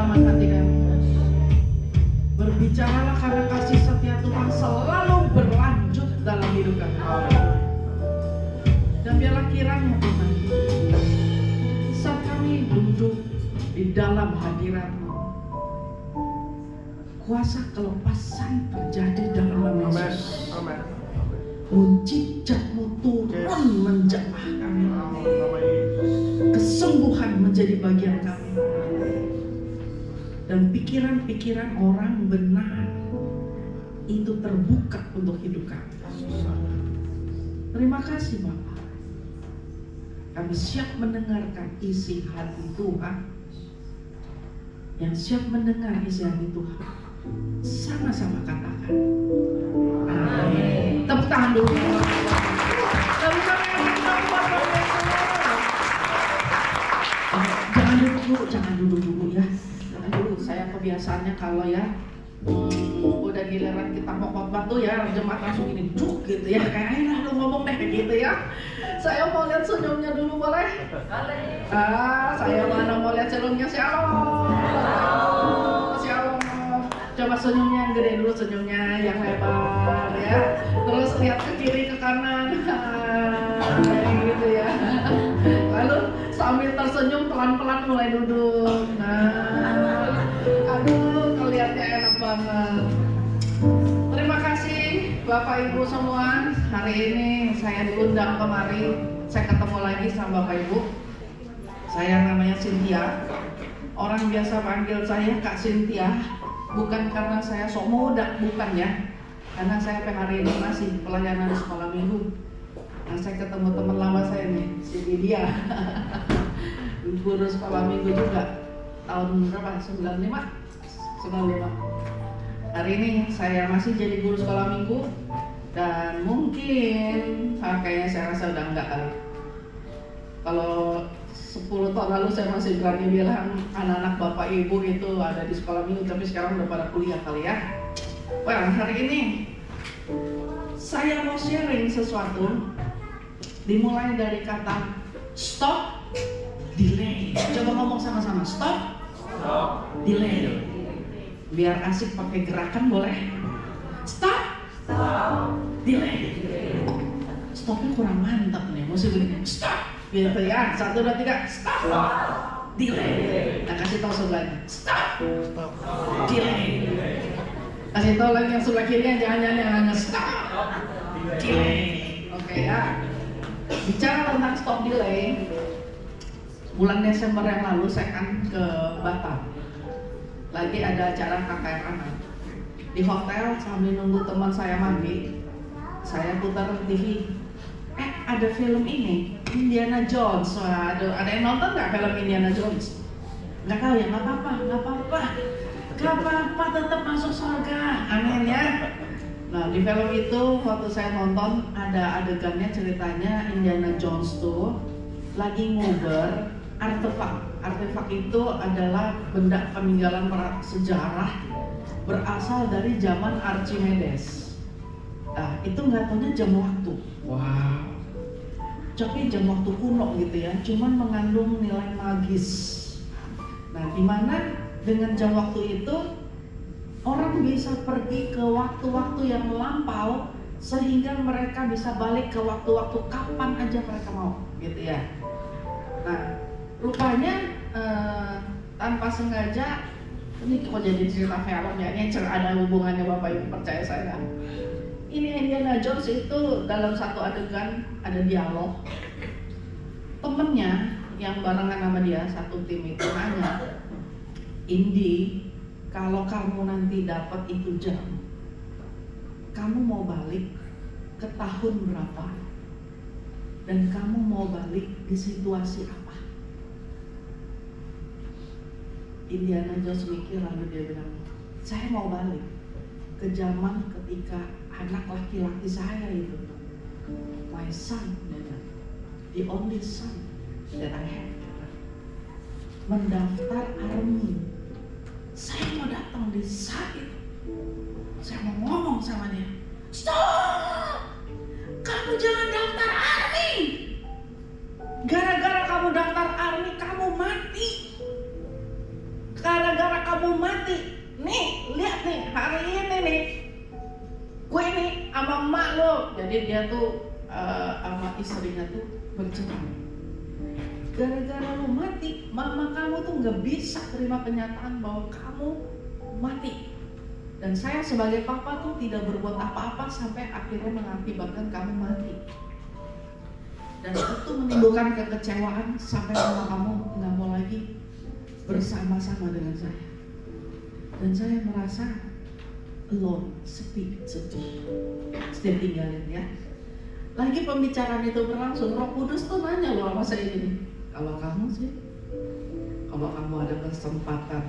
kedalaman hati kami. Berbicaralah karena kasih setia Tuhan selalu berlanjut dalam hidup kami. Dan biarlah kiranya Tuhan, saat kami duduk di dalam hadirat-Mu, kuasa kelepasan terjadi dalam nama Yesus. Mujizat-Mu turun menjamah kami. Kesembuhan menjadi bagian kami. Dan pikiran-pikiran orang benar itu terbuka untuk hidup kami. Terima kasih Bapak. Kami siap mendengarkan isi hati Tuhan. Yang siap mendengar isi hati Tuhan, sama-sama katakan amin. Tepuk tangan dulu. Jangan duduk dulu ya. Jangan dulu. Saya kebiasaannya kalau ya udah giliran kita mau khotbah tuh ya jemaat langsung ini cuk gitu ya, kayak ayolah lu ngomong deh gitu ya. Saya mau lihat senyumnya dulu boleh? Saya mana mau lihat senyumnya. Shalom. Coba senyumnya yang gede dulu, senyumnya yang lebar ya. Terus lihat ke kiri ke kanan, gitu ya. Lalu sambil tersenyum pelan-pelan mulai duduk. Aduh, kelihatannya enak banget. Terima kasih Bapak Ibu semua. Hari ini saya diundang kemari. Saya ketemu lagi sama Bapak Ibu. Saya namanya Cynthia. Orang biasa panggil saya Kak Cynthia. Bukan karena saya sok muda, bukan ya. Karena saya sampai hari ini masih pelayanan di sekolah minggu. Nah, saya ketemu teman lama saya nih, si Lydia. Guru sekolah minggu juga. Tahun berapa? 95. Hari ini saya masih jadi guru sekolah minggu. Dan mungkin kayaknya saya rasa udah enggak kali. Kalau 10 tahun lalu saya masih berani bilang anak-anak bapak ibu itu ada di sekolah minggu, tapi sekarang udah pada kuliah kali ya. Well, hari ini saya mau sharing sesuatu dimulai dari kata stop, delay. Coba ngomong sama-sama, stop, delay. Biar asik pakai gerakan boleh? Stop, delay. Stopnya kurang mantap nih, mesti begini, stop. Gitu ya, 1, 2, 3, stop, delay. Nah, kasih tahu sebelahnya, stop, delay. Kasih tahu lagi yang sebelah kiri, jangan stop, delay. Oke ya. Bicara tentang stop delay, bulan Desember yang lalu saya kan ke Batam. Lagi ada acara KKR anak. Di hotel sambil nunggu teman saya mandi, saya putar TV. Ada film ini, Indiana Jones. Waduh, ada yang nonton nggak film Indiana Jones? Nggak tahu ya, nggak apa-apa, tetap masuk surga, amin ya. Nah, di film itu waktu saya nonton ada adegannya, ceritanya Indiana Jones tuh lagi nguber artefak itu adalah benda peninggalan sejarah berasal dari zaman Archimedes. Nah, itu nggak taunya jam waktu. Wow. Tapi jam waktu kuno gitu ya, cuman mengandung nilai magis. Nah, dimana dengan jam waktu itu orang bisa pergi ke waktu-waktu yang lampau sehingga mereka bisa balik ke waktu-waktu kapan aja mereka mau, gitu ya. Nah, rupanya tanpa sengaja ini kok jadi cerita film ya, ini ada hubungannya Bapak Ibu, percaya saya. Ini Indiana Jones itu dalam satu adegan ada dialog. Temennya yang barengan sama dia satu tim itu nanya, Indi, kalau kamu nanti dapat itu jam, kamu mau balik ke tahun berapa? Dan kamu mau balik di situasi apa? Indiana Jones mikir lalu dia bilang, saya mau balik ke zaman ketika anak laki-laki saya itu, my son, the only son that I have, mendaftar army. Saya mau datang di saat itu, saya mau ngomong sama dia, stop, kamu jangan daftar army. Gara-gara kamu daftar army, kamu mati. Gara-gara kamu mati. Nih, lihat nih, hari ini nih, gue nih sama emak lo. Jadi dia tuh sama istrinya tuh bercerai. Gara-gara lo mati, mama kamu tuh gak bisa terima kenyataan bahwa kamu mati. Dan saya sebagai papa tuh tidak berbuat apa-apa sampai akhirnya mengakibatkan kamu mati. Dan itu menimbulkan kekecewaan sampai mama kamu gak mau lagi bersama-sama dengan saya. Dan saya merasa alone, sepi, sedih. Sedih tinggalin ya. Lagi pembicaraan itu berlangsung, Roh Kudus tuh nanya loh sama saya gini, kalau kamu sih, kalau kamu ada kesempatan,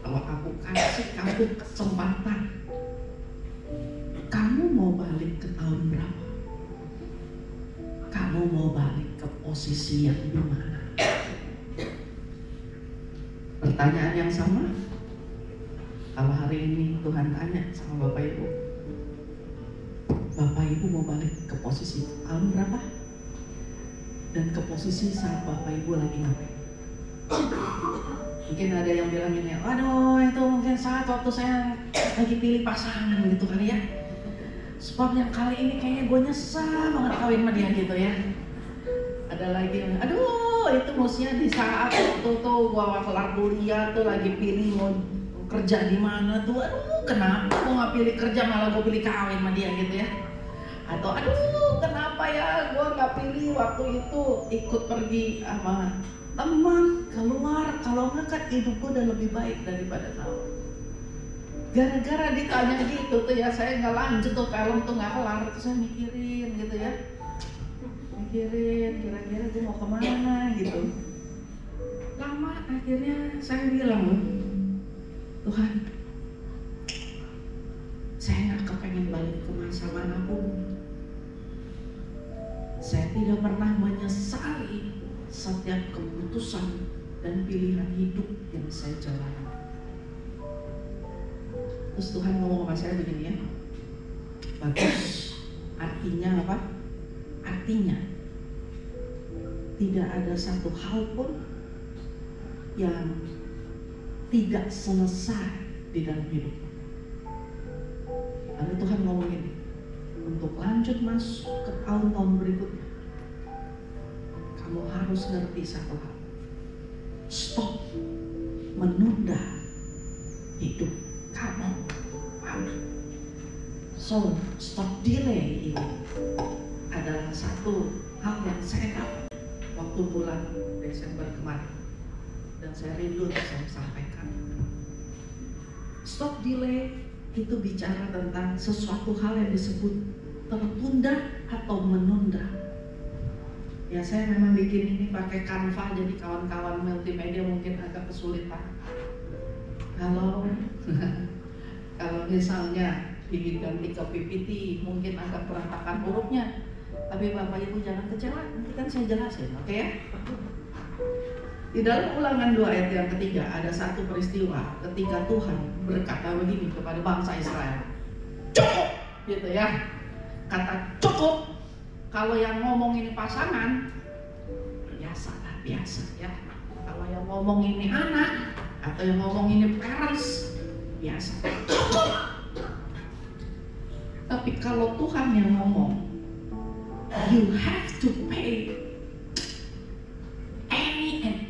kalau aku kasih kamu kesempatan, kamu mau balik ke tahun berapa? Kamu mau balik ke posisi yang di mana? Pertanyaan yang sama. Kalau hari ini Tuhan tanya sama Bapak Ibu, Bapak Ibu mau balik ke posisi tahun berapa? Dan ke posisi saat Bapak Ibu lagi ngapain? Mungkin ada yang bilang ini, waduh itu mungkin saat waktu saya lagi pilih pasangan gitu kali ya. Sebab yang kali ini kayaknya gue nyesal banget kawin sama dia gitu ya. Ada lagi yang, aduh itu mestinya di saat waktu tuh gue kelar kuliah tuh lagi pilih mau kerja di mana tuh, aduh kenapa gue nggak pilih kerja malah gue pilih kawin sama dia gitu ya. Atau aduh kenapa ya gue nggak pilih waktu itu ikut pergi sama teman keluar, kalau nggak kan hidup gue udah lebih baik daripada tahu. Gara-gara ditanya gitu tuh ya saya nggak lanjut tuh film tuh nggak kelar, terus saya mikirin gitu ya, mikirin kira-kira gue mau kemana gitu. Lama akhirnya saya bilang, Tuhan, saya nggak kepengen balik ke masa manapun. Saya tidak pernah menyesali setiap keputusan dan pilihan hidup yang saya jalani. Terus Tuhan ngomong sama saya begini ya, bagus. Artinya apa? Artinya tidak ada satu hal pun yang tidak selesai di dalam hidup. Lalu Tuhan ngomong ini, untuk lanjut masuk ke tahun-tahun berikutnya, kamu harus ngerti satu hal. Stop menunda hidup kamu. So, stop delay ini adalah satu hal yang saya dapat waktu bulan Desember kemarin. Dan saya rindu untuk saya sampaikan. Stop delay itu bicara tentang sesuatu hal yang disebut tertunda atau menunda. Ya saya memang bikin ini pakai Canva, jadi kawan-kawan multimedia mungkin agak kesulitan. Kalau misalnya diganti ke PPT mungkin agak berantakan hurufnya. Tapi Bapak Ibu jangan kecewa, nanti kan saya jelasin, oke ya? Di dalam Ulangan 2 ayat yang ketiga ada satu peristiwa ketika Tuhan berkata begini kepada bangsa Israel, cukup, gitu ya. Kata cukup, kalau yang ngomong ini pasangan, biasa ya. Kalau yang ngomong ini anak atau yang ngomong ini parents, biasa. Cukup. Tapi kalau Tuhan yang ngomong, you have to pay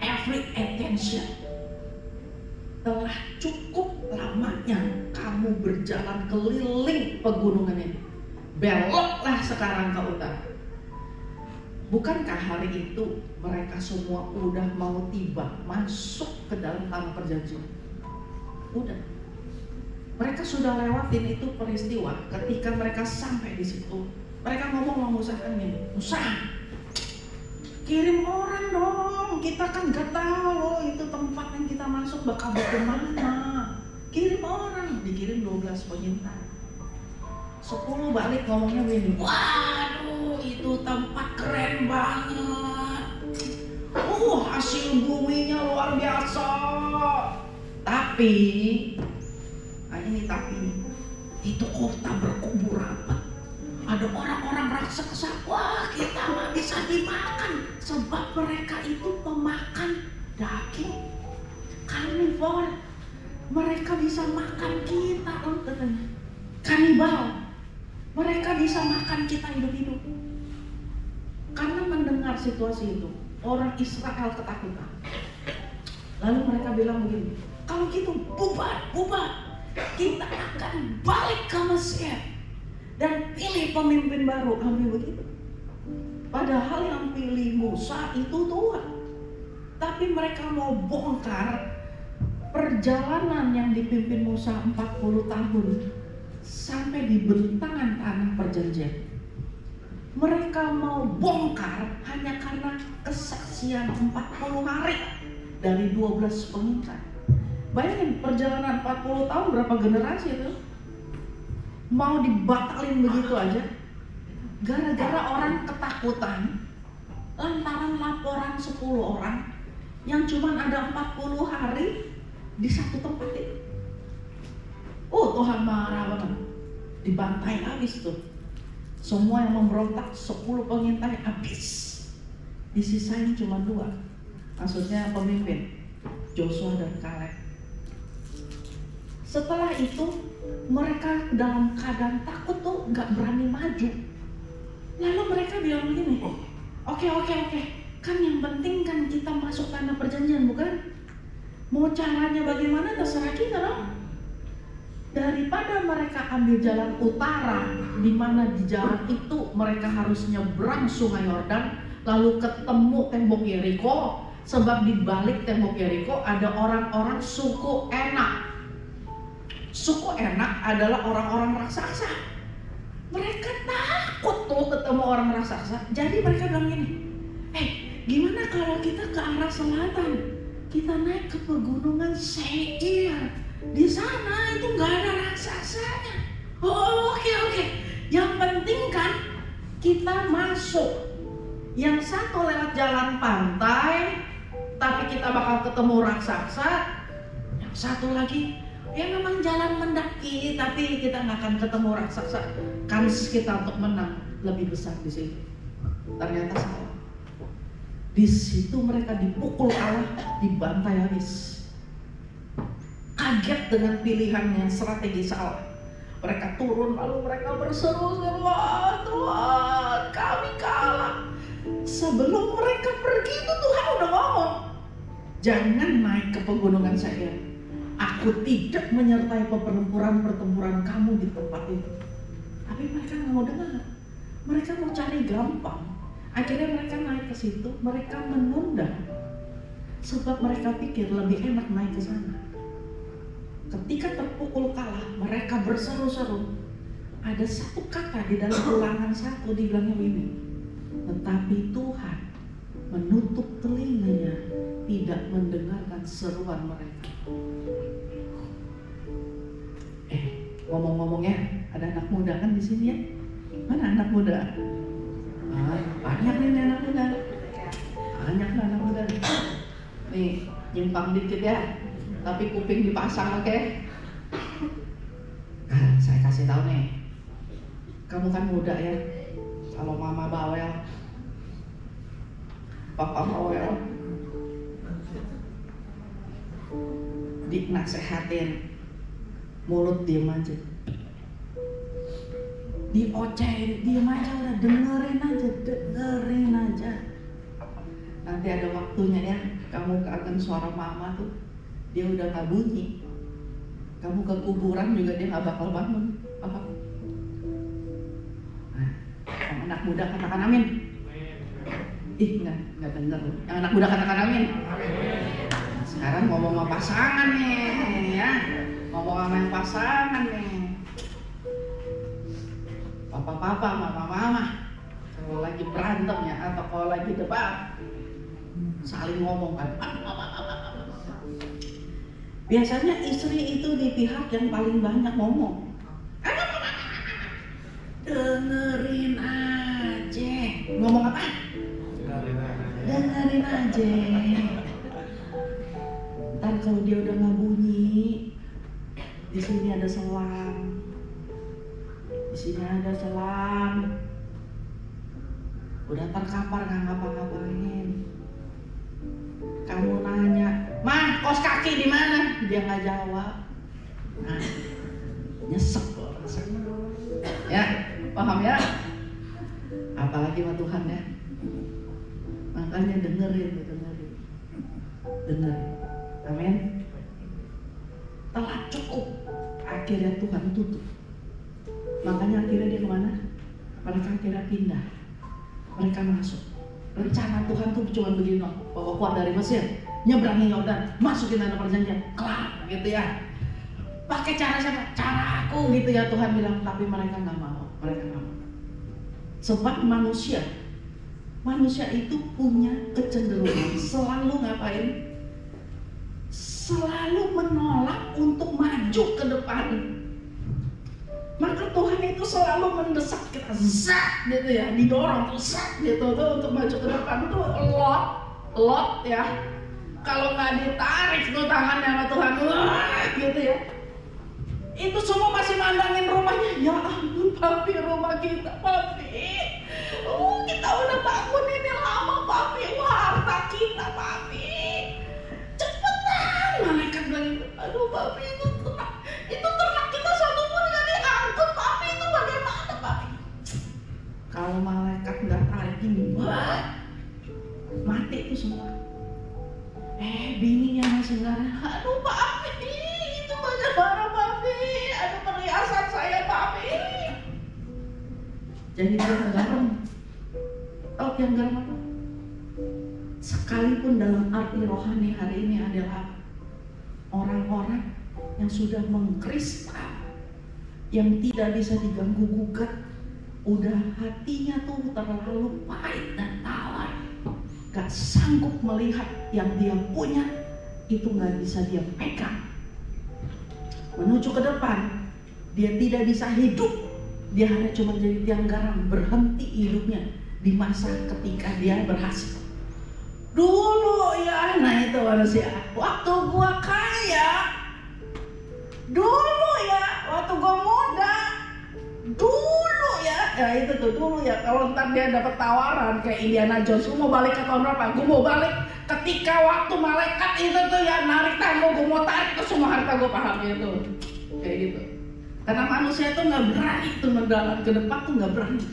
every attention. Telah cukup lamanya kamu berjalan keliling pegunungan ini. Beloklah sekarang ke utara. Bukankah hari itu mereka semua udah mau tiba masuk ke dalam tanah perjanjian? Udah. Mereka sudah lewatin itu peristiwa. Ketika mereka sampai di situ, mereka ngomong sama Musa kan gini, Musa, kirim orang dong, kita kan gak tahu itu tempat yang kita masuk bakal bagaimana. Kirim orang, dikirim 12 penyintai. 10 balik ngomongnya begini, waduh itu tempat keren banget. Hasil buminya luar biasa. Tapi, itu kota berkuburan. Ada orang-orang raksasa, wah kita nggak bisa dimakan sebab mereka itu pemakan daging karnivor. Mereka bisa makan kita loh katanya. Kanibal. Mereka bisa makan kita hidup-hidup. Karena mendengar situasi itu, orang Israel ketakutan. Lalu mereka bilang begini, kalau gitu bubar. Kita akan balik ke Mesir dan pilih pemimpin baru. Ambil begitu. Padahal yang pilih Musa itu Tuhan. Tapi mereka mau bongkar perjalanan yang dipimpin Musa 40 tahun sampai di bentangan tanah perjanjian. Mereka mau bongkar hanya karena kesaksian 40 hari dari 12 pengintai. Bayangin perjalanan 40 tahun berapa generasi itu? Mau dibatalin begitu aja. Gara-gara orang ketakutan lantaran laporan 10 orang yang cuma ada 40 hari di satu tempat itu. Oh, Tuhan marah banget. Dibantai habis tuh. Semua yang memberontak 10 pengintai habis. Disisain cuma 2. Maksudnya pemimpin, Joshua dan Kaleb. Setelah itu mereka dalam keadaan takut tuh, gak berani maju. Lalu mereka bilang begini, Oke, kan yang penting kan kita masuk tanah perjanjian, bukan? Mau caranya bagaimana terserah kita dong. Daripada mereka ambil jalan utara, di mana di jalan itu mereka harus nyebrang sungai Yordan, lalu ketemu tembok Yeriko. Sebab di balik tembok Yeriko ada orang-orang suku Enak. Suku Enak adalah orang-orang raksasa. Mereka takut tuh ketemu orang raksasa. Jadi mereka bilang gini, gimana kalau kita ke arah selatan? Kita naik ke pegunungan Seir. Di sana itu nggak ada raksasanya. Oke. Yang penting kan kita masuk. Yang satu lewat jalan pantai, tapi kita bakal ketemu raksasa. Yang satu lagi, ya memang jalan mendaki, tapi kita nggak akan ketemu raksasa. Kans kita untuk menang lebih besar di situ. Ternyata salah. Di situ mereka dipukul Allah, dibantai habis. Kaget dengan pilihan yang strategis Allah. Mereka turun lalu mereka berseru-seru, Tuhan kami kalah. Sebelum mereka pergi itu Tuhan udah ngomong, jangan naik ke pegunungan saya. Aku tidak menyertai pertempuran kamu di tempat itu. Tapi mereka nggak mau dengar. Mereka mau cari gampang. Akhirnya mereka naik ke situ, mereka menunda. Sebab mereka pikir lebih enak naik ke sana. Ketika terpukul kalah, mereka berseru-seru. Ada satu kata di dalam Ulangan 1 dibilangnya begini, tetapi Tuhan menutup telinganya, tidak mendengarkan seruan mereka. Ngomong-ngomongnya, ada anak muda kan di sini ya? Mana anak muda? Banyak nih anak muda. Banyak anak muda. Nih, nyimpang dikit ya. Tapi kuping dipasang, oke? Saya kasih tahu nih. Kamu kan muda ya. Kalau mama bawel, papa bawel, dinasehatin, mulut diem aja. Diocehin, diem aja udah, dengerin aja. Nanti ada waktunya ya, kamu kangen suara mama tuh, dia udah gak bunyi. Kamu ke kuburan juga dia gak bakal bangun. Paham? Nah, yang anak muda katakan amin. Nggak denger. Yang anak muda katakan amin. Sekarang ngomong sama pasangan nih ya. Ngomong sama yang pasangan nih. Papa, mama. Kalau lagi berantem ya, atau kalau lagi debat, saling ngomong kan. Biasanya istri itu di pihak yang paling banyak ngomong. Dengerin aja. Ngomong apa? Dengerin aja. Ntar kalau dia udah nggak bunyi, di sini ada selang. Di sini ada selang. Udah terkapar nggak ngapa-ngapain. Kamu nanya, Mah, kos kaki di mana? dia nggak jawab. Nah, nyesek loh rasanya. Ya, paham ya? Apalagi sama Tuhan ya. Makanya dengerin. Amin. Telah cukup. Akhirnya Tuhan tutup. Makanya akhirnya dia kemana? Mereka akhirnya pindah. Mereka masuk. Rencana Tuhan tuh cuma begini, bawa keluar dari Mesir, nyebrangin Yordan, masukin tanah perjanjian, kelar gitu ya. Pakai cara siapa? Cara aku gitu ya, Tuhan bilang. Tapi mereka nggak mau. Sebab manusia itu punya kecenderungan selalu ngapain? Selalu menolak untuk maju ke depan. Maka Tuhan itu selalu mendesak kita, zat gitu ya, didorong tuh zat gitu tuh untuk maju ke depan. Tuh lot ya. Kalau nggak ditarik tuh tangannya sama Tuhan, gitu ya. Itu semua masih mandangin rumahnya. Ya ampun, papi, rumah kita, papi. Kita udah bangun ini lama, papi. Harta kita, papi. Cepetan. Malaikat bilang, aduh papi, itu ternak kita satu pun nggak diangkut, papi. Itu bagaimana, papi? Kalau malaikat nggak tarik ini, mati itu semua. Bininya masih ngarang, aduh papi, itu bagaimana, papi? Aduh perhiasan saya, papi. Jadi dia garam. Tahu yang garam apa? Sekalipun dalam arti rohani hari ini adalah orang-orang yang sudah mengkristal, yang tidak bisa diganggu gugat, udah hatinya tuh terlalu pahit dan tawar, gak sanggup melihat yang dia punya itu gak bisa dia pegang. Menuju ke depan, dia tidak bisa hidup. Dia hanya cuma jadi tiang garam, berhenti hidupnya di masa ketika dia berhasil. Dulu ya, nah itu manusia. Waktu gua kaya, dulu ya, waktu gua muda, dulu ya itu tuh dulu ya. Kalau ntar dia dapat tawaran kayak Indiana Jones, gua mau balik ke tahun berapa? Gua mau balik ketika waktu malaikat itu tuh ya narik tangan gua mau tarik ke semua harta gua, paham itu kayak gitu. Karena manusia tuh nggak berani tuh mendalam ke depan tuh nggak berani.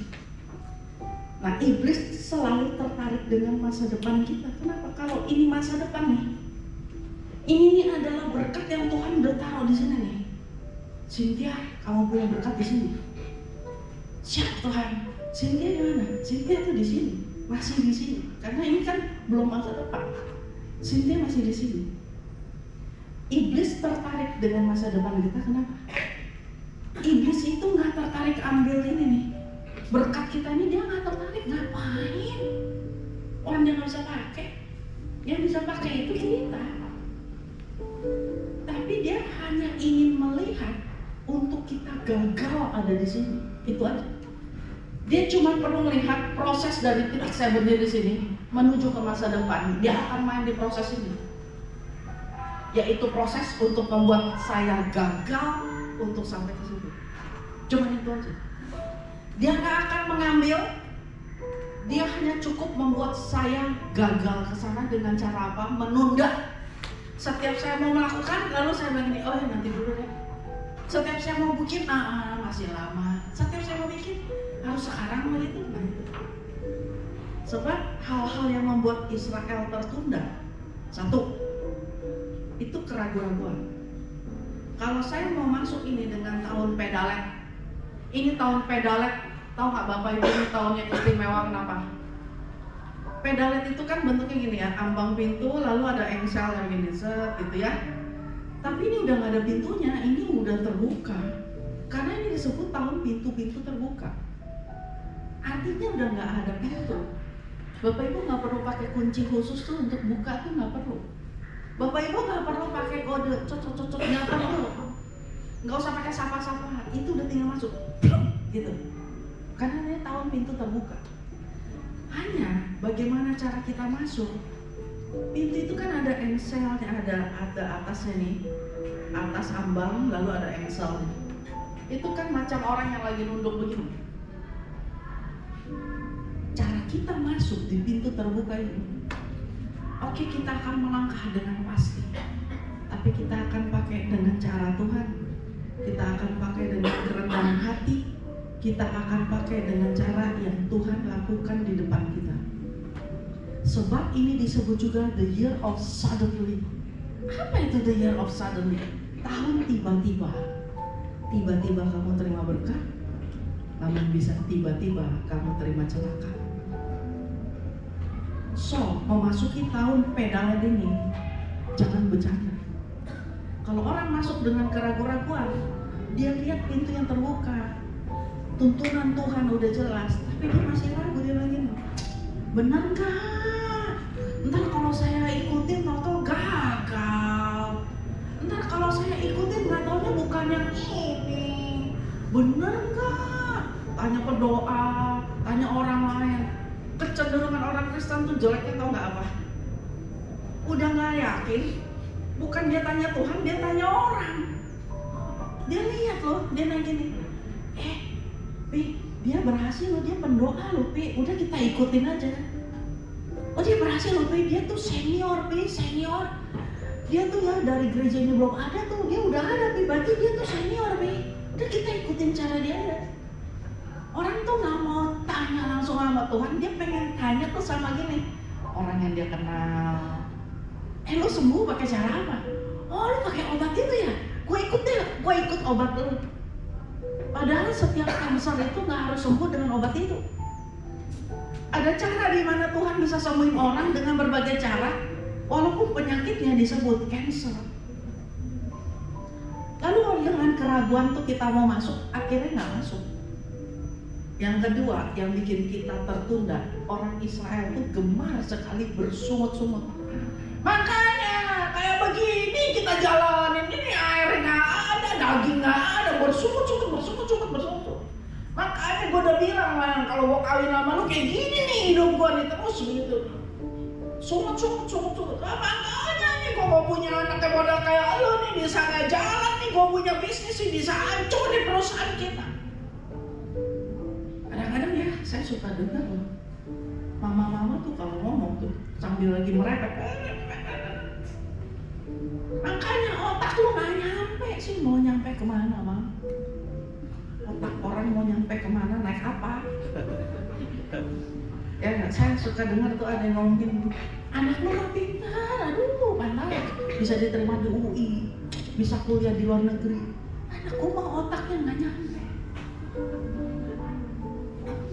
Nah, iblis selalu tertarik dengan masa depan kita. Kenapa? Kalau ini masa depan nih, ini adalah berkat yang Tuhan udah taruh di sini nih. Cynthia, kamu punya berkat di sini. Siap Tuhan. Cynthia di mana? Cynthia tuh di sini, masih di sini. Karena ini kan belum masa depan. Cynthia masih di sini. Iblis tertarik dengan masa depan kita. Kenapa? Iblis itu nggak tertarik ambil ini nih. Berkat kita ini dia nggak tertarik, ngapain? Orang dia nggak bisa pakai, yang bisa pakai itu kita. Tapi dia hanya ingin melihat untuk kita gagal ada di sini, itu aja. Dia cuma perlu melihat proses dari titik saya berdiri di sini menuju ke masa depan. Dia akan main di proses ini, yaitu proses untuk membuat saya gagal untuk sampai ke situ. Cuma itu aja. Dia nggak akan mengambil, dia hanya cukup membuat saya gagal ke sana dengan cara apa? Menunda. Setiap saya mau melakukan, lalu saya bilang ini, oh ya nanti dulu deh. Setiap saya mau bikin, masih lama. Setiap saya mau bikin, harus sekarang begitu. Nah itu. Sebab hal-hal yang membuat Israel tertunda, satu, itu keraguan-raguan. Kalau saya mau masuk ini dengan tahun pedalet, ini tahun pedalet, tahu nggak Bapak Ibu ini tahunnya istimewa kenapa? Pedalet itu kan bentuknya gini ya, ambang pintu lalu ada engsel yang gini set gitu ya. Tapi ini udah nggak ada pintunya, ini udah terbuka. Karena ini disebut tahun pintu-pintu terbuka. Artinya udah nggak ada pintu. Bapak Ibu nggak perlu pakai kunci khusus tuh untuk buka tuh nggak perlu. Bapak Ibu nggak perlu pakai kode cocok nggak perlu. Nggak usah pakai sapa-sapa, itu udah tinggal masuk, gitu. Karena ini tahun pintu terbuka. Hanya bagaimana cara kita masuk. Pintu itu kan ada engselnya, ada atasnya nih, atas ambang, lalu ada engsel. Itu kan macam orang yang lagi nunduk begini. Cara kita masuk di pintu terbuka ini, oke kita akan melangkah dengan pasti. Tapi tapi kita akan pakai dengan cara Tuhan. Kita akan pakai dengan kerendahan hati. Kita akan pakai dengan cara yang Tuhan lakukan di depan kita. Sebab ini disebut juga the year of suddenly. Apa itu the year of suddenly? Tahun tiba-tiba. Tiba-tiba kamu terima berkat, namun bisa tiba-tiba kamu terima celaka. So, memasuki tahun pedalet ini, jangan bercanda. Kalau orang masuk dengan keraguan-raguan, dia lihat pintu yang terbuka, tuntunan Tuhan udah jelas, tapi dia masih ragu. Dia lagi, benar nggak? Ntar kalau saya ikutin tau-tau gagal. Ntar kalau saya ikutin nggak taunya bukan yang ini. Bener nggak? Tanya pendoa, tanya orang lain. Kecenderungan orang Kristen tuh jeleknya tau nggak apa? Udah nggak yakin, bukan dia tanya Tuhan, dia tanya orang. Dia lihat loh, dia nanya gini, Pi, dia berhasil loh, dia pendoa loh, Pi, udah kita ikutin aja. Oh dia berhasil loh, Pi, dia tuh senior, Pi, senior. Dia tuh ya dari gereja ini belum ada tuh, dia udah ada, Pi, berarti dia tuh senior, Pi. Udah kita ikutin cara dia aja. Orang tuh nggak mau tanya langsung sama Tuhan, dia pengen tanya tuh sama gini, orang yang dia kenal. Lu sembuh pakai cara apa? Oh lu pakai obat itu ya? Gue ikut deh, gue ikut obat lu. Padahal setiap kanker itu nggak harus sembuh dengan obat itu. Ada cara di mana Tuhan bisa sembuhin orang dengan berbagai cara, walaupun penyakitnya disebut cancer. Lalu dengan keraguan tuh kita mau masuk, akhirnya nggak masuk. Yang kedua, yang bikin kita tertunda, orang Israel tuh gemar sekali bersungut-sungut. Makanya kayak begini kita jalanin, ini air nggak ada, daging nggak ada, bersungut-sungut. Makanya gue udah bilang lah, kalau gue kawin sama lu kayak gini nih hidup gue nih terus gitu. Sungut. Makanya nih gue mau punya anak kayak modal kayak lu nih, bisa nggak jalan nih, gue punya bisnis nih, bisa hancur di perusahaan kita. Kadang-kadang ya saya suka dengar loh, mama-mama tuh kalau ngomong tuh sambil lagi merepet. Makanya otak lu nggak nyampe sih, mau nyampe kemana, Mam? Otak orang mau nyampe kemana, naik apa? Ya saya suka dengar tuh ada yang ngomongin, anak lu gak pintar, aduh pandai, bisa diterima di UI, bisa kuliah di luar negeri. Anakku mah otaknya nggak nyampe.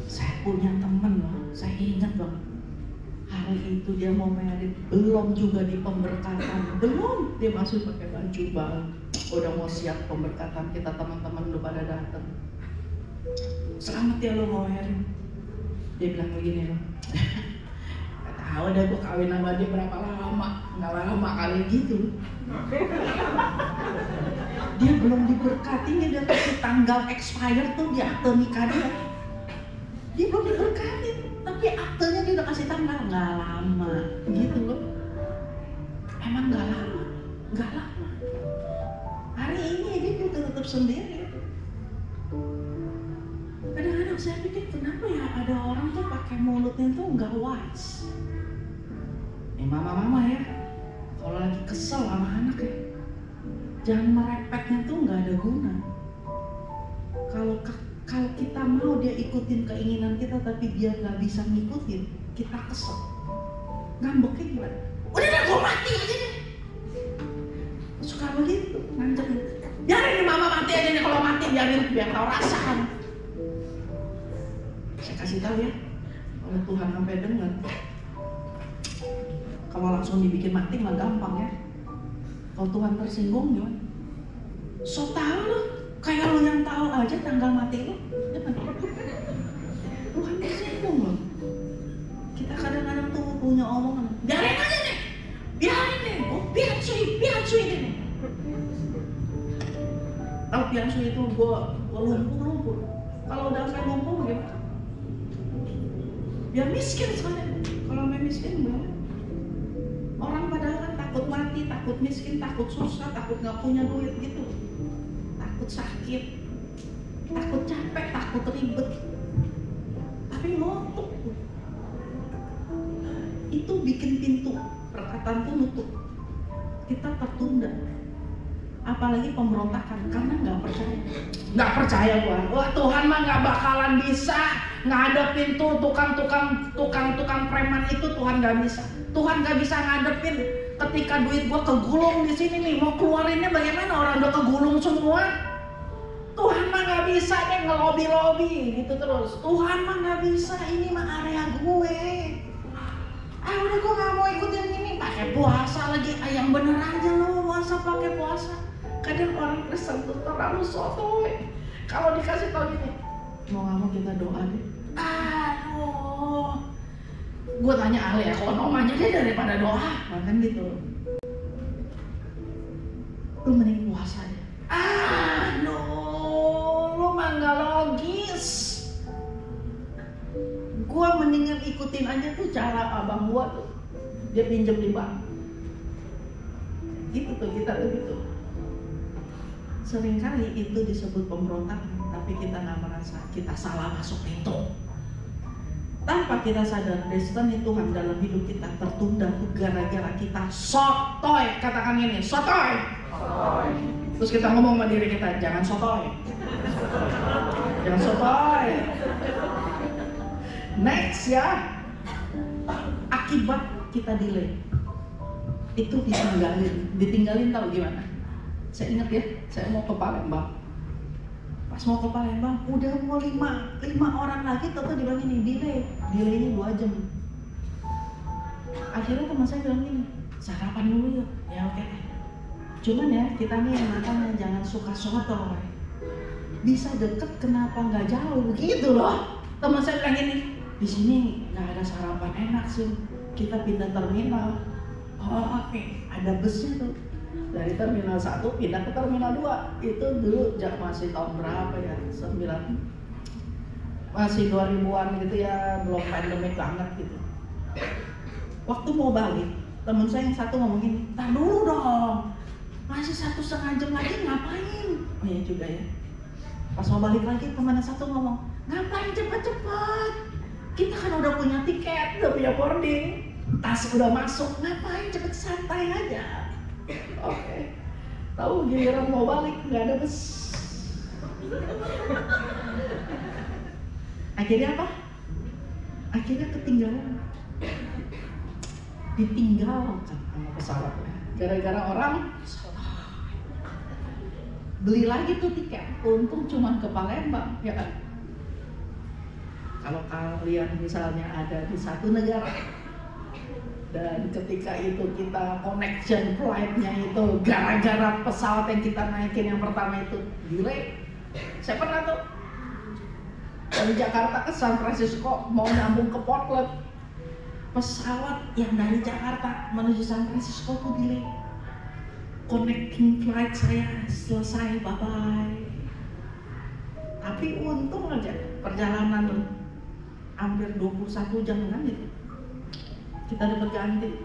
Saya punya temen loh, saya ingat banget. Hari itu dia mau merit, belum juga di pemberkatan, belum dia masuk pakai baju baru, udah mau siap pemberkatan, kita teman-teman udah pada datang. Selamat ya lo mau merit. Dia bilang begini loh, gak tahu deh gue kawin sama dia berapa lama, nggak lama kali gitu. Dia belum diberkati, dia kasih tanggal expire tuh di akte nikah dia. Dia belum diberkati, tapi aktenya dia udah kasih tanggal, nggak lama gitu loh. Emang nggak lama. Hari ini dia juga tetap sendiri. Kadang-kadang saya pikir kenapa ya ada orang tuh pakai mulutnya tuh nggak wise. Mama-mama ya, kalau lagi kesel sama anak ya, jangan merepetnya tuh nggak ada guna. Kalau kita mau dia ikutin keinginan kita tapi dia nggak bisa ngikutin, kita kesel. Ngambeknya gimana? Udah deh, gue mati aja deh. Suka begitu, ngancam. Biarin nih mama mati aja nih, kalau mati biar tahu rasa. Saya kasih tahu ya, kalau Tuhan sampai dengar, kalau langsung dibikin mati mah gampang ya. Kalau Tuhan tersinggung gimana? So tahu loh, kayak lo yang tahu aja tanggal mati lo. Tuhan tersinggung loh. Kita kadang-kadang tuh punya omongan, biarin aja deh, biar sui deh. Tahu biar sui itu gua lumpur. Kalau udah sampai lumpur gimana? Biar miskin sekalian. Kalau mau miskin gimana? Orang padahal kan takut mati, takut miskin, takut susah, takut nggak punya duit gitu, takut sakit, takut capek, takut ribet. Tapi ngotot itu bikin pintu perkataan tuh nutup. kita tertunda. Apalagi pemberontakan karena nggak percaya Tuhan. Wah, Tuhan mah nggak bakalan bisa ngadepin tuh tukang preman itu. Tuhan nggak bisa. Tuhan nggak bisa ngadepin ketika duit gua kegulung di sini nih. Mau keluarinnya bagaimana? Orang udah kegulung semua. Tuhan mah nggak bisa deh ngelobi gitu terus. Tuhan mah nggak bisa. Ini mah area gue. Udah gua nggak mau ikutin ini. Pakai puasa lagi. Yang bener aja lo puasa pakai puasa. Kadang orang Kristen tuh terlalu sotoy. Kalau dikasih tau gini, mau nggak mau kita doa deh. Aduh, gue tanya ahli ekonom aja deh daripada doa, kan gitu. Lu mending puasa deh. Aduh, lu mah nggak logis. Gue mendingan ikutin aja tuh cara abang gue tuh, dia pinjem di bank. Gitu tuh kita tuh gitu. Seringkali itu disebut pemberontakan, tapi kita nggak merasa kita salah masuk pintu. Tanpa kita sadar, destiny Tuhan dalam hidup kita tertunda gara-gara kita sotoy. Katakan ini, sotoy. Terus kita ngomong sama diri kita, jangan sotoy. Jangan sotoy. Next ya, akibat kita delay. Itu ditinggalin tahu gimana? Saya ingat ya, saya mau ke Palembang. Pas mau ke Palembang, udah mau lima orang lagi tetap dibilang ini delaynya 2 jam. Akhirnya teman saya bilang gini, sarapan dulu yuk. Ya oke. Cuman ya kita nih yang makannya jangan suka soto. Bisa deket kenapa nggak jauh begitu loh. Teman saya bilang gini, di sini nggak ada sarapan enak sih. Kita pindah terminal. Oh oke, ada busnya tuh. Dari terminal 1 pindah ke terminal 2. Itu dulu masih tahun berapa ya? 9 masih 2000-an gitu ya, belum pandemik banget gitu. Waktu mau balik, temen saya yang satu ngomong gini, "Tar dulu dong, masih 1,5 jam lagi ngapain?" Oh iya juga ya. Pas mau balik lagi, teman yang satu ngomong, "Ngapain cepet-cepet? Kita kan udah punya tiket, udah punya boarding, tas udah masuk, ngapain cepet santai aja." Oke. Tahu giliran mau balik nggak ada bus. Akhirnya apa? Akhirnya ketinggalan. Ditinggalkan sama pesawatnya. Gara-gara orang beli lagi tuh tiket. Untung cuma ke Palembang, ya kan? Kalau kalian misalnya ada di satu negara dan ketika itu kita connection flight-nya itu gara-gara pesawat yang kita naikin yang pertama itu delay. Saya pernah tuh dari Jakarta ke San Francisco mau nyambung ke Portland, pesawat yang dari Jakarta menuju San Francisco tuh delay. Connecting flight saya selesai, bye-bye. Tapi untung aja perjalanan hampir 21 jam kan itu kita dapat ganti,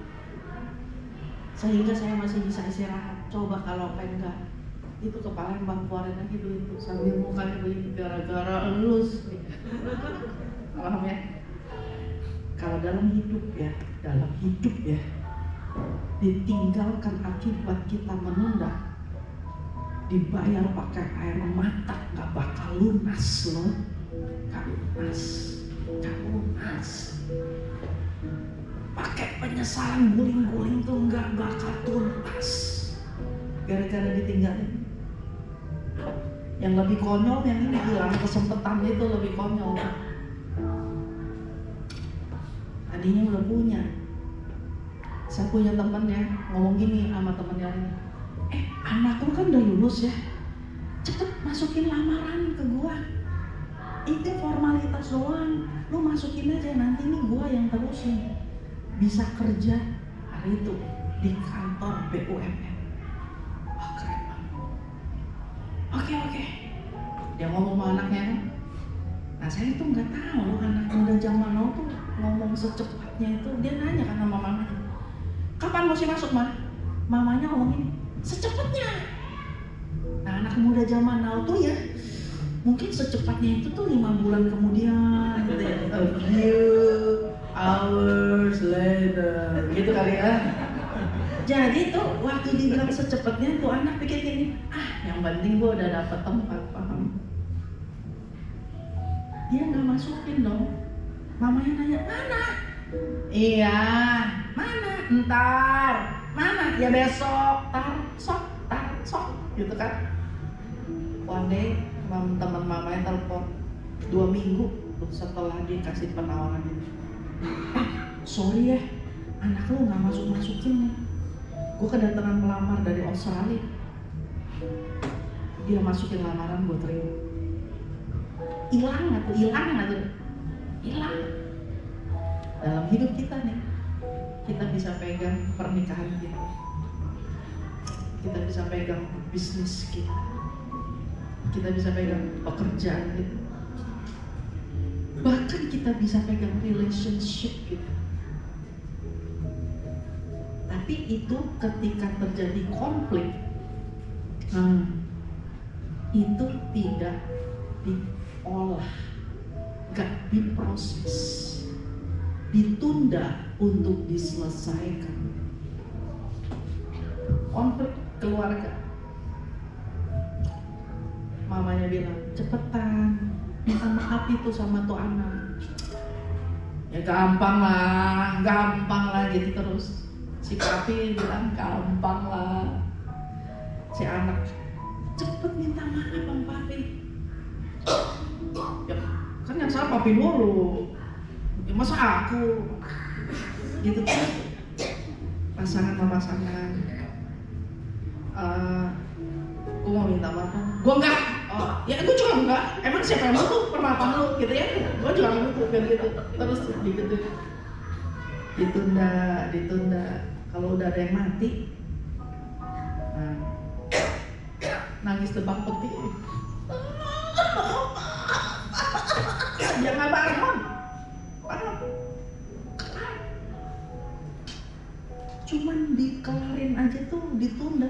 sehingga saya masih bisa istirahat. Coba kalau enggak, itu ke Palembang keluarin lagi duit itu sambil mukanya begini gara-gara elus. Paham ya? Kalau dalam hidup ya, ditinggalkan akibat kita menunda, dibayar pakai air mata, nggak bakal lunas loh, nggak lunas. Pakai penyesalan guling-guling tuh nggak bakal tuntas gara-gara ditinggalin. Yang lebih konyol yang ini hilang kesempatan itu lebih konyol. Tadinya udah punya. Saya punya temen ya ngomong gini sama temennya ini, anak lu kan udah lulus ya, cepet masukin lamaran ke gua. Itu formalitas doang, lu masukin aja, nanti nih gua yang terusin. Bisa kerja hari itu di kantor BUMN. Wah keren banget. Oke. Dia ngomong sama anaknya kan. Nah saya itu nggak tahu anak muda zaman now tuh ngomong secepatnya itu. Dia nanya kan sama mamanya, kapan mesti masuk mah? Mamanya ngomong ini, secepatnya. Nah anak muda zaman now tuh ya mungkin secepatnya itu tuh 5 bulan kemudian gitu ya. A few hours later gitu kali ya. Jadi tuh waktu dibilang secepatnya tuh anak pikir gini, yang penting gue udah dapet tempat, paham? Dia nggak masukin dong. Mamanya nanya, mana? Iya, mana? Ntar, mana? Ya besok, tar sok, gitu kan? One day, teman mamanya telepon 2 minggu setelah dia kasih penawaran itu. Sorry ya, anak lu nggak masukin nih. Gue kedatangan melamar dari Australia. Dia masukin lamaran, gue terima. Hilang. Dalam hidup kita nih, kita bisa pegang pernikahan kita. Kita bisa pegang bisnis kita. Kita bisa pegang pekerjaan kita. Bahkan kita bisa pegang relationship kita. Tapi itu ketika terjadi konflik, itu tidak diolah, gak diproses, ditunda untuk diselesaikan. Konflik keluarga, mamanya bilang cepetan minta maaf itu sama tuh anak. Ya gampang lah gitu terus. Si papi bilang gampang lah. Si anak cepet minta maaf bang papi. Ya kan yang salah papi dulu. Ya masa aku? Gitu kan. Pasangan sama pasangan. Gue mau minta maaf. Gue enggak. Ya gue juga enggak. Emang siapa yang butuh permaafan lu gitu ya? Gue juga enggak butuh gitu. Terus gitu. Ditunda. Kalau udah ada yang mati, nangis tebak peti. Dia nggak bangun. Cuman dikelarin aja tuh ditunda.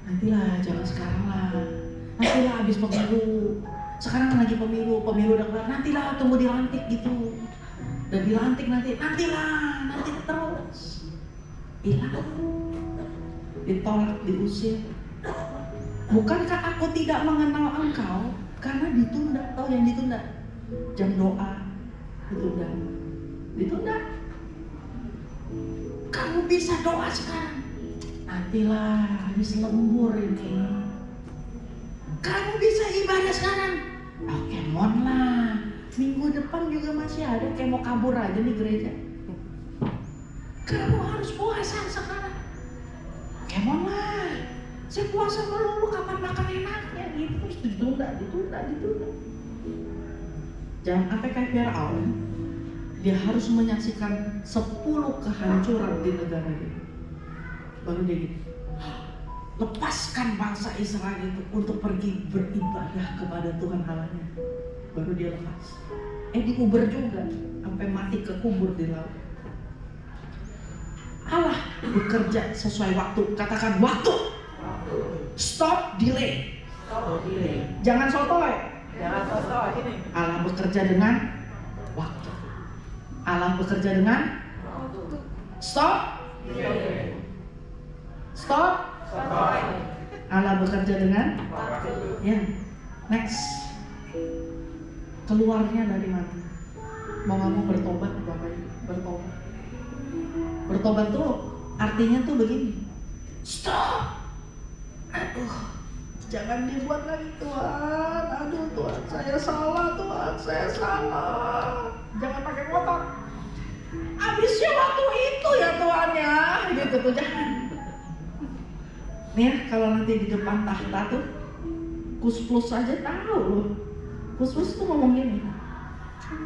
Nantilah, jangan sekarang lah. Nantilah habis pemilu. Sekarang kan lagi pemilu udah kelar. Nantilah, tunggu dilantik gitu. Dan dilantik nanti terus. Hilang, ditolak, diusir. Bukankah aku tidak mengenal engkau? Karena ditunda. Tahu yang ditunda? Jam doa ditunda. Kamu bisa doa sekarang. Nantilah, habis lembur ini. Kamu bisa ibadah sekarang. Kemon lah. Minggu depan juga masih ada. Kayak mau kabur aja nih gereja. Kamu harus puasa sekarang. Kemon lah. Saya puasa melulu, kapan makan enaknya gitu. Terus ditunda. Jangan sampai kayak Firaun. Dia harus menyaksikan 10 kehancuran di negara ini. Baru dia gitu. Lepaskan bangsa Israel itu untuk pergi beribadah kepada Tuhan Allahnya. Baru dia lepas. Diuber juga sampai mati kekubur di laut. Allah bekerja sesuai waktu. Katakan waktu. Stop delay. Jangan sotoy. Allah bekerja dengan waktu. Allah bekerja dengan stop. Allah bekerja dengan ya. Next. Keluarnya dari mana? Mau nggak mau bertobat, Bapak Ibu, bertobat. Bertobat tuh artinya tuh begini. Stop. Jangan dibuat lagi Tuhan. Tuhan, saya salah Tuhan, saya salah. Jangan pakai kotor. Habisnya waktu itu ya Tuhan ya, gitu tuh jangan. Nih ya, kalau nanti di depan tahta tuh, Kus-Plus aja tahu loh. Kus-Plus tuh ngomong gini.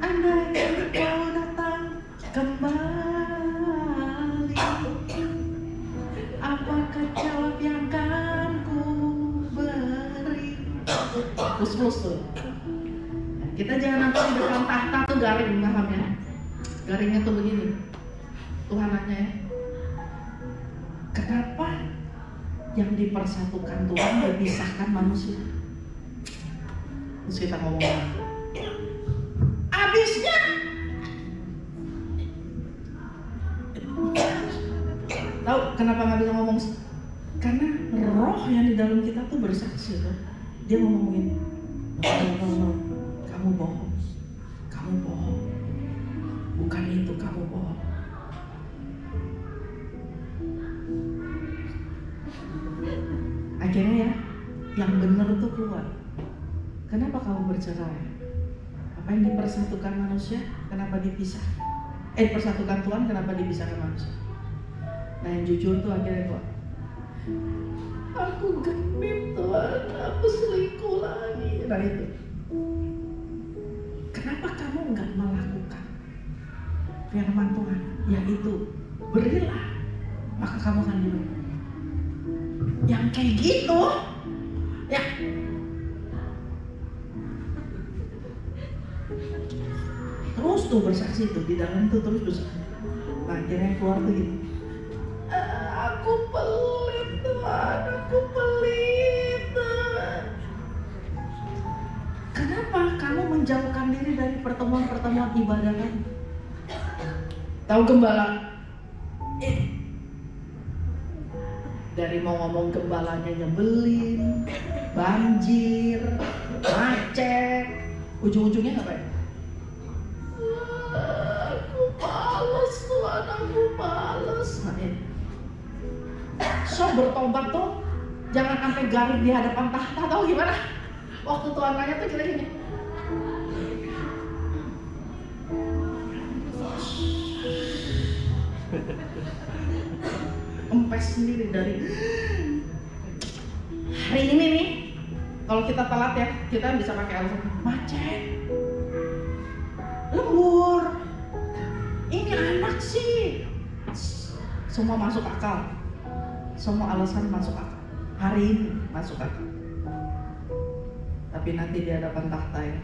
Andai kau datang kembali, apakah jawab yang akan ku beri? Kus-Plus tuh. Kita jangan nanti di depan tahta tuh garing, paham ya? Garingnya tuh begini. Tuhan nanya ya, kenapa yang dipersatukan Tuhan dipisahkan manusia? Terus kita ngomong, habisnya tahu Kenapa nggak bisa ngomong? Karena roh yang di dalam kita tuh bersaksi loh. Dia ngomongin, no, kamu bohong, bukan itu, kamu bohong. Akhirnya ya, yang benar tuh keluar. Kenapa kamu bercerai? Apa yang dipersatukan manusia, kenapa dipisah? Persatukan Tuhan, kenapa dipisahkan manusia? Nah yang jujur tuh akhirnya keluar. Aku genit Tuhan, aku selingkuh lagi. Nah itu. Kenapa kamu nggak melakukan firman Tuhan? Yaitu berilah, maka kamu akan diberi. Yang kayak gitu, ya. Terus tuh bersaksi tuh di dalam tuh terus bersaksi. Nah, akhirnya keluar tuh gitu. Aku pelit Tuhan, aku pelit Tuhan. Kenapa kamu menjauhkan diri dari pertemuan-pertemuan ibadah kan? Tahu gembala? Dari mau ngomong gembalanya nyebelin, banjir, macet, ujung-ujungnya ngapain? Aku males Tuhan, aku males. Nah, ya. So bertobat tuh jangan sampai garing di hadapan tahta. Tahu gimana? Waktu Tuhan nanya tuh kita gini. Empes sendiri dari hari ini nih. Kalau kita telat ya, kita bisa pakai alasan macet, lembur, ini anak sih. Semua masuk akal. Semua alasan masuk akal. Hari ini masuk akal. Tapi nanti di hadapan tahta ya,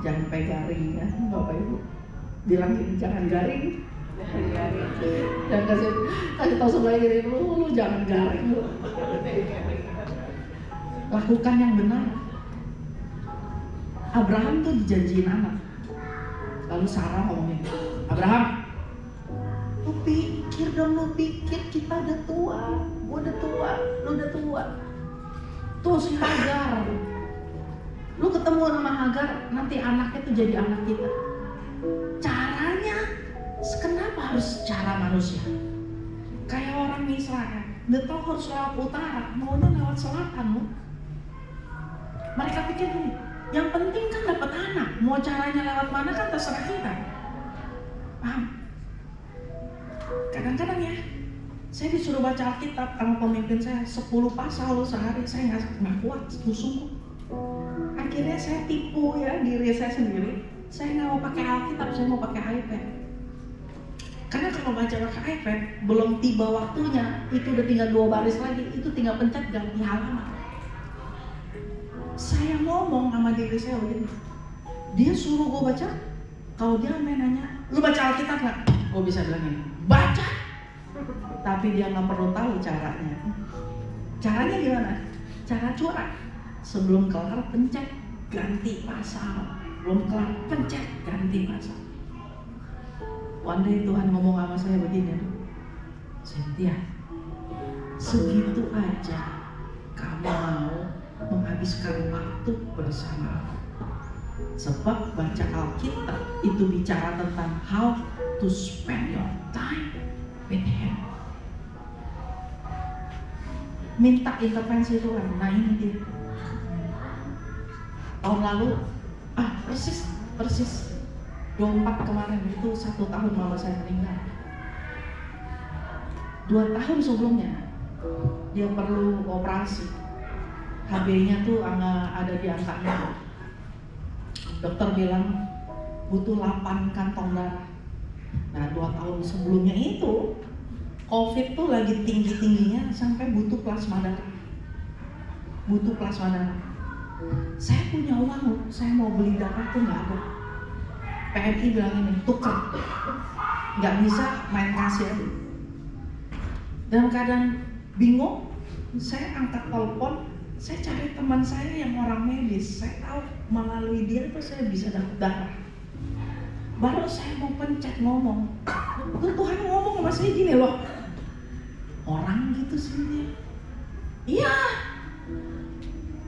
jangan sampai garing ya Bapak Ibu. Bilang gini, jangan garing. Dan kasih tahu semuanya gini, lu jangan garing lu. Lakukan yang benar. Abraham tuh dijanjiin anak. Lalu Sarah ngomongin, Abraham, lu pikir dong, lu pikir kita udah tua, gua udah tua, lu udah tua. Tuh si Hagar, lu ketemu sama Hagar, nanti anaknya tuh jadi anak kita. Caranya, kenapa harus cara manusia? Kayak orang Israel, dia tahu harus lewat utara, maunya lewat selatan lu. Mereka pikir gini, yang penting kan dapat anak, mau caranya lewat mana kan terserah kita. Paham? Kadang-kadang ya, saya disuruh baca Alkitab sama pemimpin saya 10 pasal sehari, saya nggak kuat, sungguh. Akhirnya saya tipu ya diri saya sendiri. Saya nggak mau pakai Alkitab, saya mau pakai iPad. Karena kalau baca pakai iPad, belum tiba waktunya, itu udah tinggal 2 baris lagi, itu tinggal pencet ganti halaman. Saya ngomong sama diri saya begini, dia suruh gue baca, kalau dia nanya, lu baca Alkitab nggak? Gue bisa bilang ini, baca. Tapi dia nggak perlu tahu caranya. Caranya gimana? Cara curang. Sebelum kelar pencet ganti pasal, belum kelar pencet ganti pasal. One day Tuhan ngomong sama saya begini, Cynthia, segitu aja kamu mau menghabiskan waktu bersama aku. Sebab baca Alkitab itu bicara tentang how to spend your time with Him. Minta intervensi Tuhan. Nah ini dia. Tahun lalu, persis 24 kemarin itu 1 tahun mama saya meninggal. 2 tahun sebelumnya dia perlu operasi. HB-nya tuh ada di angka 0. Dokter bilang butuh 8 kantong darah. Nah 2 tahun sebelumnya itu COVID tuh lagi tinggi-tingginya sampai butuh plasma darah. Saya punya uang, saya mau beli darah tuh nggak ada. PMI bilang ini, tukar, nggak bisa main kasir. Dalam keadaan bingung, saya angkat telepon, saya cari teman saya yang orang medis. Saya tahu melalui dia itu saya bisa dapat darah. Baru saya mau pencet ngomong, tuh Tuhan ngomong sama saya gini loh, orang gitu sih dia. Iya,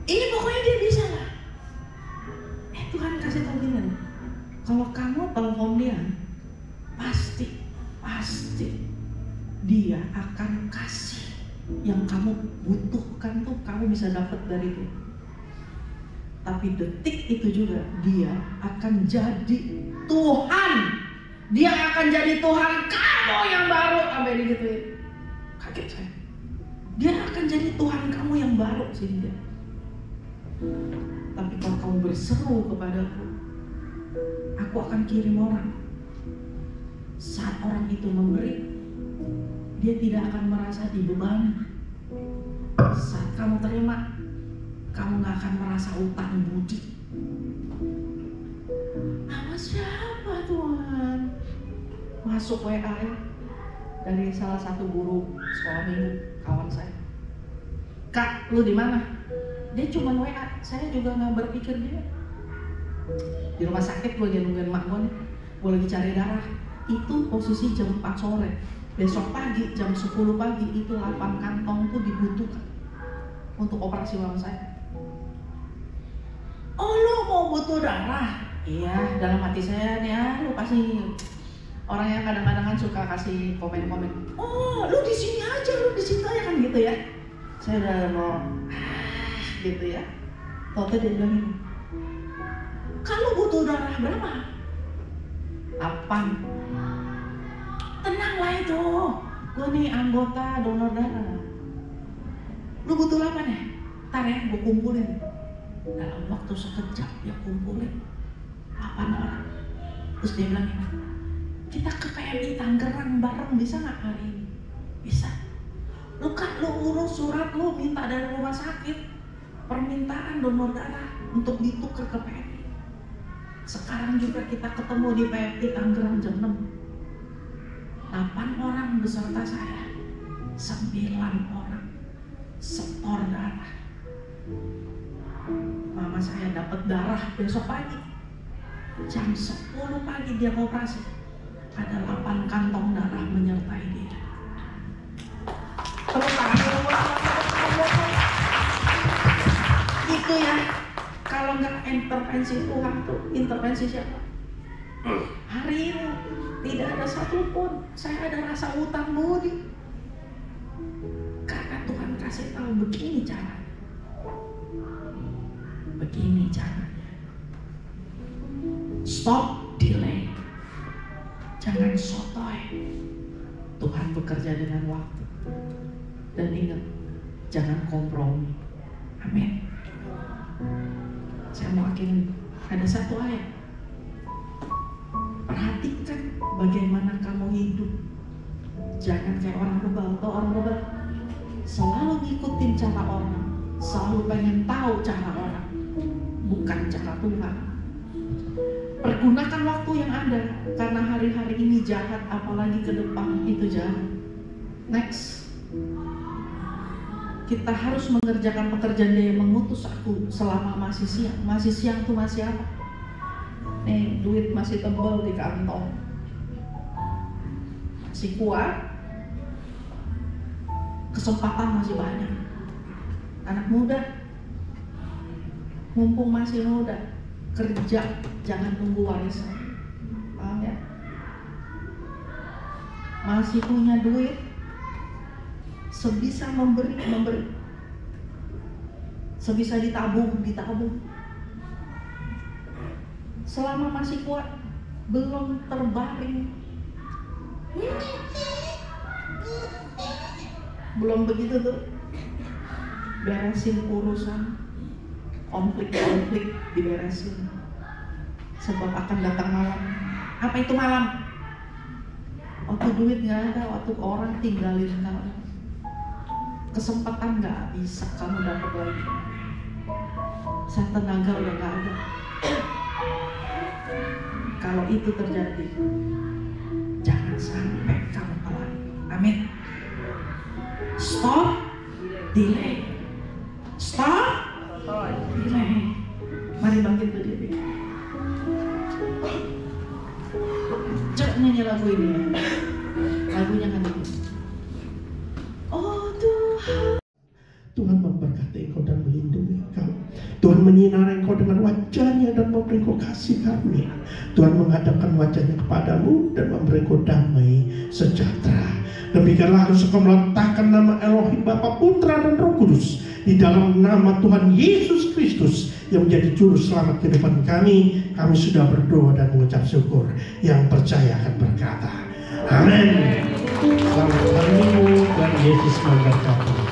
ini pokoknya dia bisa lah. Tuhan kasih tahu gini, kalau kamu telepon dia, pasti dia akan kasih yang kamu butuhkan tuh, kamu bisa dapat dari dia. Tapi detik itu juga dia akan jadi Tuhan. Dia akan jadi Tuhan kamu yang baru. Sampai digituin. Kaget saya. Dia akan jadi Tuhan kamu yang baru sih dia. Tapi kalau kamu berseru kepadaku, aku akan kirim orang. Saat orang itu memberi, dia tidak akan merasa dibebani. Saat kamu terima, kamu gak akan merasa utang budi. Nama siapa Tuhan? Masuk WA dari salah satu guru sekolah minggu, kawan saya. Kak, lu di mana? Dia cuma WA, saya juga gak berpikir dia. Di rumah sakit gue lagi nungguin mak gue nih, gue lagi cari darah. Itu posisi jam 4 sore. Besok pagi jam 10 pagi itu 8 kantong tuh dibutuhkan untuk operasi mama saya. Oh, lu mau butuh darah? Iya, dalam hati saya nih ya, lu pasti orang yang kadang-kadang kan suka kasih komen-komen. Oh, lu di sini aja, lu di situ aja kan gitu ya. Saya udah mau gitu ya. Tau-tau dia bilang ini, kalau butuh darah berapa? 8. Tenanglah itu, gue nih anggota donor darah. Lu butuh 8 ya? Ntar ya, gue kumpulin. Dalam waktu sekejap dia kumpulin 8 orang. Terus dia bilang ini, kita ke PMI Tangerang bareng bisa gak hari ini? Bisa. Lu kan lu urus surat, lu minta dari rumah sakit permintaan donor darah untuk ditukar ke PMI. Sekarang juga kita ketemu di PMI Tangerang jam 6. 8 orang beserta saya, 9 orang setor darah. Mama saya dapat darah besok pagi jam 10 pagi dia operasi. Ada 8 kantong darah menyertai dia. Itu ya, kalau nggak intervensi Tuhan tuh intervensi siapa? Hari ini tidak ada satupun saya ada rasa utang budi, karena Tuhan kasih tahu begini caranya. Begini caranya. Stop delay. Jangan sotoy. Tuhan bekerja dengan waktu. Dan ingat, jangan kompromi. Amin. Saya mau akhiri. Ada satu ayat. Perhatikan bagaimana kamu hidup. Jangan kayak orang bebal. Atau orang bebal selalu ngikutin cara orang, selalu pengen tahu cara orang, bukan cara Tuhan. Pergunakan waktu yang ada, karena hari-hari ini jahat, apalagi ke depan itu jahat. Next, kita harus mengerjakan pekerjaan Dia yang mengutus aku selama masih siang. Masih siang tuh masih apa? Nih, duit masih tebal di kantong, masih kuat, kesempatan masih banyak. Anak muda, mumpung masih muda, kerja, jangan tunggu warisan. Paham ya? Masih punya duit, sebisa memberi. Sebisa ditabung. Selama masih kuat, belum terbaring, belum begitu tuh, beresin urusan, konflik diberesin. Sebab akan datang malam. Apa itu malam? Waktu duit gak ada, waktu orang tinggalin kamu, kesempatan gak bisa kamu dapat lagi, saat tenaga udah gak ada. Kalau itu terjadi, jangan sampai kamu kalah. Amin. Stop delay. Stop delay. Mari bangkit berdiri. Coba nyanyi lagu ini ya. Lagunya kan ini. Oh Tuhan menyinari engkau dengan wajahnya dan memberi engkau kasih karunia. Tuhan menghadapkan wajahnya kepadamu dan memberi engkau damai sejahtera. Demikianlah harus engkau meletakkan nama Elohim Bapa, Putra dan Roh Kudus di dalam nama Tuhan Yesus Kristus yang menjadi juru selamat kehidupan kami. Kami sudah berdoa dan mengucap syukur. Yang percaya akan berkata, amin. Selamat hari Minggu, dan Yesus memberkati.